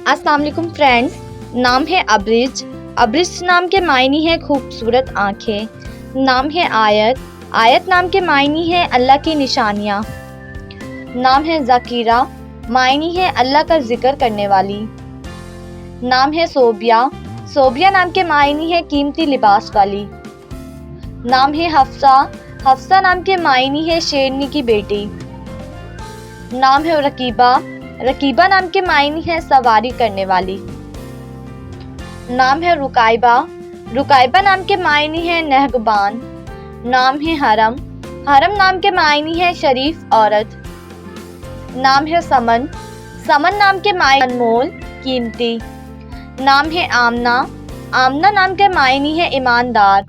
अस्सलाम वालेकुम फ्रेंड्स। नाम है अब्रिज। अब्रिज नाम के मायने है खूबसूरत आँखें। नाम है आयत। आयत नाम के मायने है अल्लाह की निशानियाँ। नाम है ज़कीरा। मायने है अल्लाह का जिक्र करने वाली। नाम है सोबिया। सोबिया नाम के मायने है कीमती लिबास वाली। नाम है हफ्सा। हफ्सा नाम के मायने है शेरनी की बेटी। नाम है रकीबा। रकीबा नाम के मायने है सवारी करने वाली। नाम है रुकाइबा। रुकाइबा नाम के मायने है नहगबान। नाम है हरम। हरम नाम के मायने है शरीफ औरत। नाम है समन। समन नाम के मायने अनमोल कीमती। नाम है आमना। आमना नाम के मायने है ईमानदार।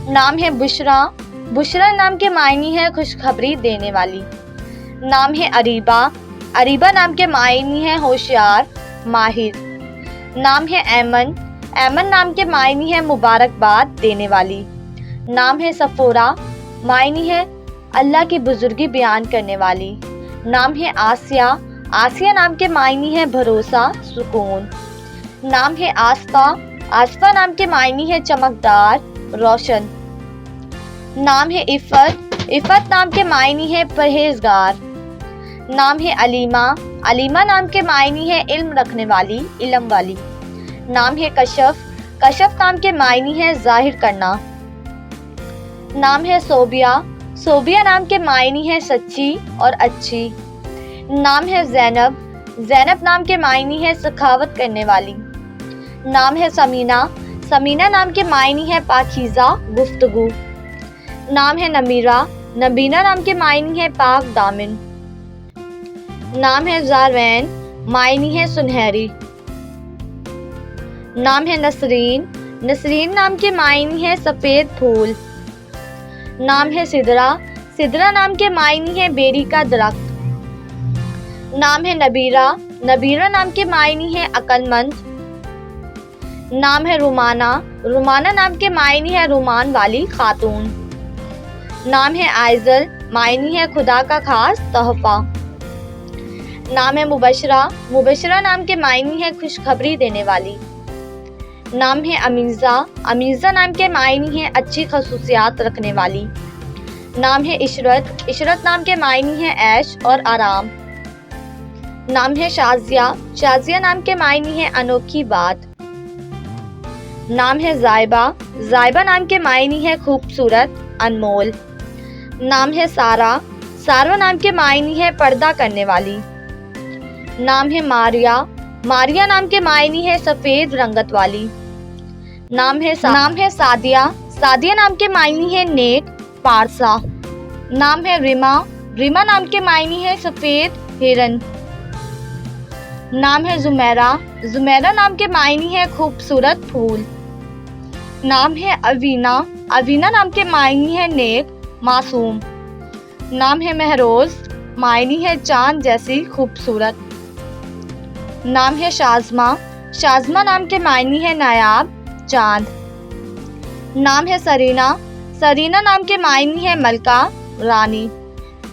नाम है बुशरा। बुशरा नाम के मायने है खुशखबरी देने वाली। नाम है अरीबा। अरीबा नाम के मायने है होशियार माहिर। नाम है ऐमन। ऐमन नाम के मायने है मुबारकबाद देने वाली। नाम है सफोरा। मायने है अल्लाह की बुजुर्गी बयान करने वाली। नाम है आसिया। आसिया नाम के मायने है भरोसा सुकून। नाम है आसफा। आसफा नाम के मायने है चमकदार रोशन। नाम है इफ़त। इफ़त नाम के मायने है परहेजगार। नाम है अलीमा। अलीमा नाम के मायने है इल्म रखने वाली इल्म वाली। नाम है कशफ। कशफ नाम के मायने है जाहिर करना। नाम है सोबिया। सोबिया नाम के मायने है सच्ची और अच्छी। नाम है ज़ैनब। ज़ैनब नाम के मायने है सखावत करने वाली। नाम है समीना। समीना नाम के मायने है पाकीज़ा गुफ्तगू। नाम है नमीरा। नबीना नाम के मायने है पाक दामिन। नाम है ज़ारवैन। मायने है सुनहरी। नाम है नसरीन। नसरीन नाम के मायने है सफ़ेद फूल। नाम है सिदरा। सिदरा नाम के मायने है बेरी का दरख्त। नाम है नबीरा। नबीरा नाम के मायने है अक्लमंद। नाम है रुमाना। रुमाना नाम के मायने है रुमान वाली खातून। नाम है आइजल। मायने है खुदा का खास तोहफा। नाम है मुबशरा। मुबशरा नाम के मायने है खुशखबरी देने वाली। नाम है अमीज़ा। अमीज़ा नाम के मायने है अच्छी खसूसियात रखने वाली। नाम है इशरत। इशरत नाम के मायने है ऐश और आराम। नाम है शाजिया। शाजिया नाम के मायने है अनोखी बात। नाम है जायबा। जायबा नाम के मायने है खूबसूरत अनमोल। नाम है सारा। सारा नाम के मायने है पर्दा करने वाली। नाम है मारिया। मारिया नाम के मायने है सफ़ेद रंगत वाली। नाम है सादिया। सादिया नाम के मायने है नेक पारसा। नाम है रिमा। रिमा नाम के मायने है सफ़ेद हिरन। नाम है जुमेरा। जुमेरा नाम के मायने है खूबसूरत फूल। नाम है अवीना। अवीना नाम के मायने है नेक मासूम। नाम है महरोज। मायने है चांद जैसी खूबसूरत। नाम है शाज़मा। शाज़मा नाम के मायने है नायाब चांद। नाम है सरीना। सरीना नाम के मायने है मलका रानी।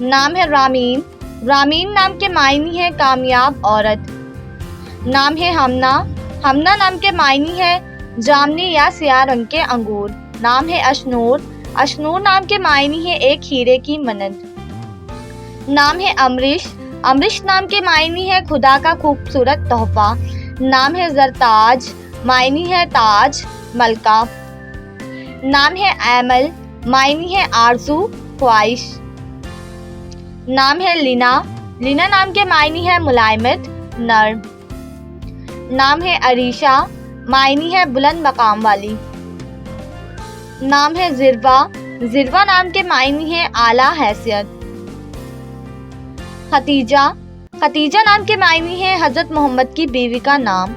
नाम है रामीन। रामीन नाम के मायने है कामयाब औरत। नाम है हमना। हमना नाम के मायने है जामनी या सियाह रंग के अंगूर। नाम है अशनूर। अशनूर नाम के मायने है एक हीरे की मन्नत। नाम है अमरिश। अमरिश नाम के मायने है खुदा का खूबसूरत तोहफा। नाम है जरताज। मायने है ताज मलका। नाम है ऐमल। मायने है आरज़ू ख्वाहिश। नाम है लीना। लीना नाम के मायने है मुलायमत नर्म। नाम है अरीशा। मायने है बुलंद मकाम वाली। नाम है ज़िरवा। ज़िरवा नाम के मायने है आला हैसियत। खतीजा। खतीजा नाम के मायने है हज़रत मोहम्मद की बीवी का नाम।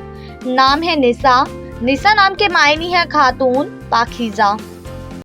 नाम है निसा। निसा नाम के मायने है खातून पाकीज़ा।